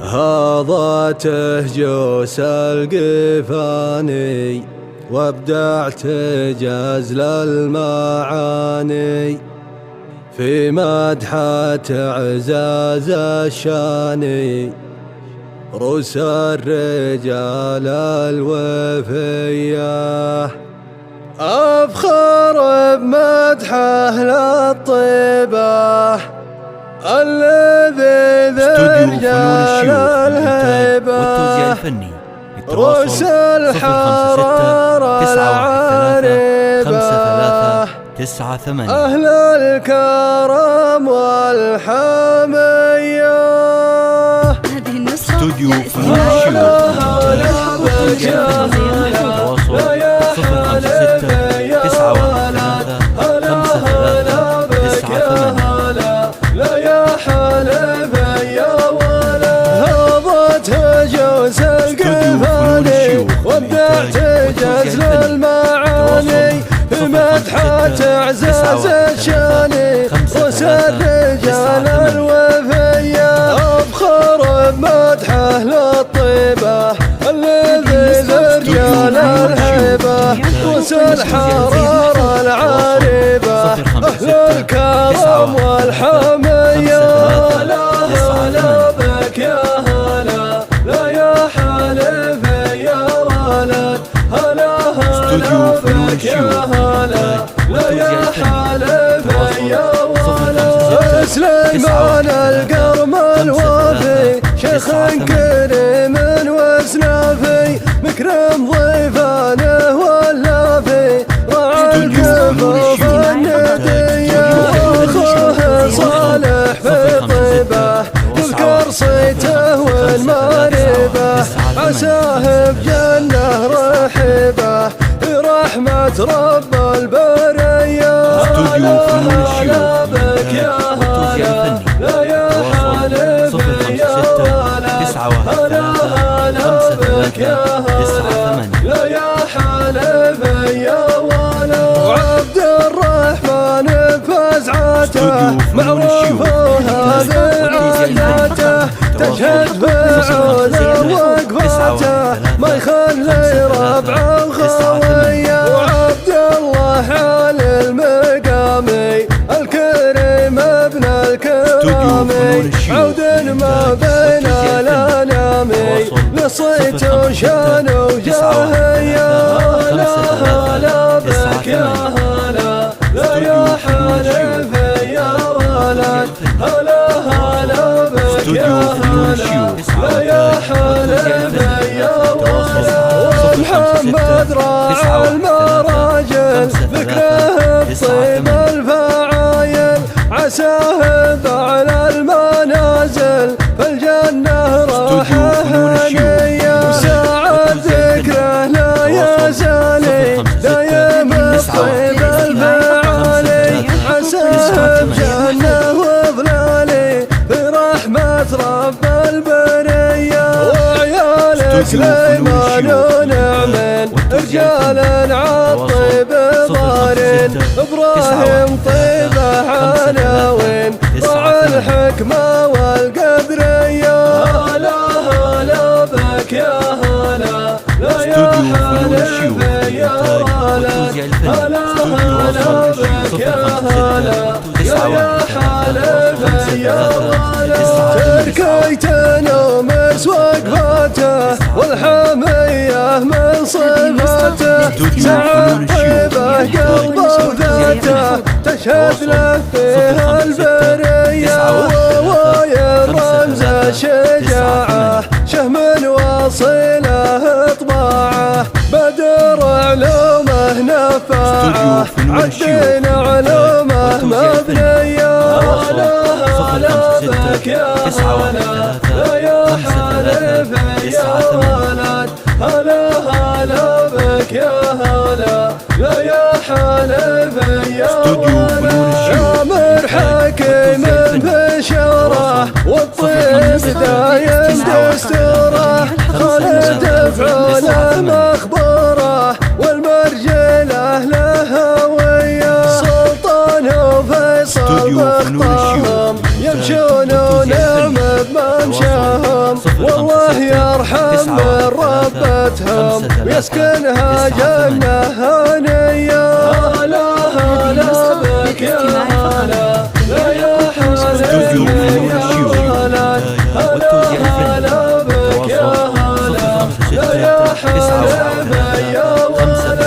هاضته جوس القفاني وابدعت جزل المعاني في مدحة عزاز الشاني رؤوس الرجال الوفية أفخر بمدحه للطيبة الذي ذرجال الهيبة رؤوس الحرارة العاربة أهل الكرم والحمية. هذه النسخة استوديو فنون وابدعت جزل المعاني بمدحة اعزاز الشاني رؤوس الرجال الوفية افخر بمدحه للطيبة الذي ذرجال الهيبة رؤوس الحرارة العاربة اهل الكرم والحمية. هلا هلا بك يا هلا لا يا حلف يا ولد هلا هلا بك يا هلا لا يا حلف يا ولد سليمان القرم الوافي شيخ كريم واسنافي مكرم ضيفانه واللافي راعى الكفوف الندية اخوه صالح في طيبه يذكر صيته والماربه عساه بجنة رحبه برحمة رب البرية. هلا هلا بك يا هلا لا يا حلف يا ولد هلا هلا بك يا هلا لا يا حلف يا ولد وعبد الرحمن بفزعته معروف هذه عادته تشهد فعوله وقفاته ما يخلي ربعه خويه. وعبد الله علي المقامي الكريم ابن الكرامي عود ما بين الانامي لصيت وشان وجاهيه. هلا هلا بك يا هلا لا يا حلف يا ولد هلا هلا بك يا هلا لا يا حلف يا ولد. محمد راعى المراجل ذكره بطيب الفعايل عساه على المنازل فالجنة راحة هنية وساعة ذكره لا يزالي دايم بطيب الفعالي عساه بجنة وظلالي برحمة رب البرية. وعيال سليمان ونعمين رجال عالطيب ضارين ابراهيم طيبة عناوين راعى الحكمة والقدرية. هلا هلا بك يا هلا لا يا حلف يا ولد هلا هلا بك يا هلا لا يا حلف يا ولد. تركيتنا ومس وقفاته والحمية من صفاته سعد طيبة قلبه وذاته تشهد له فيها البرية. وواير رمز الشجاعة شهم واصله طباعه بدر علومه نفاعه عالدين علومه مبنيه. هلا هلا بك يا هلا لا يا حلف يا ولد هلا هلا بك يا هلا لا يا حلف يا ولد. عامر حكيم بشاره والطيب دايم دستوره خالد فعوله مخبوره والمرجله له هويه سلطان وفيصل باخطاهم يمشون ونعم بممشاهم والله يرحم من ربتهم ويسكنها جنة هنية. هلا هلا بك يا هلا يا حلا هلا هلا بك يا هلا يا حلا يا ولد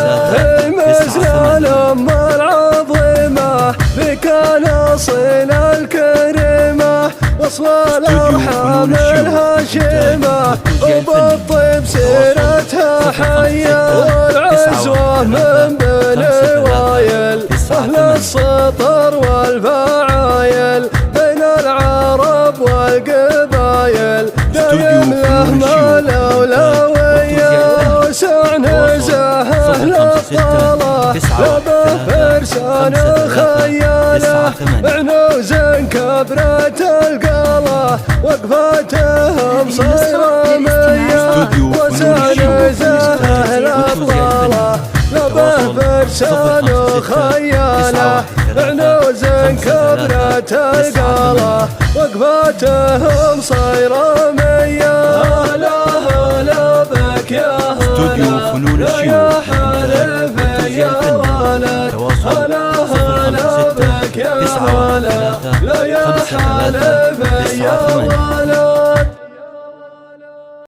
المزلال أم العظيمة بك الأصيل الكريمة وصل الأرحام الهاشمة وبالطيب سيرتها حية والعزوة من بني وايل أهل السطر والفعايل بين العرب والقبايل دايم له الأولوية وسع نزاهه أهل الطلة لبه فرسان خياله عنوز كبرة القلة وقفاتهم صيرامية وسع نزاهه أهل الطلة لبه فرسان خياله عنوز كبرة القلة وقفاتهم صيرامية. هلا هلا بك يا هلا يا حلف يا ولد هلا هلا بك يا هلا لا يا حلف يا ولد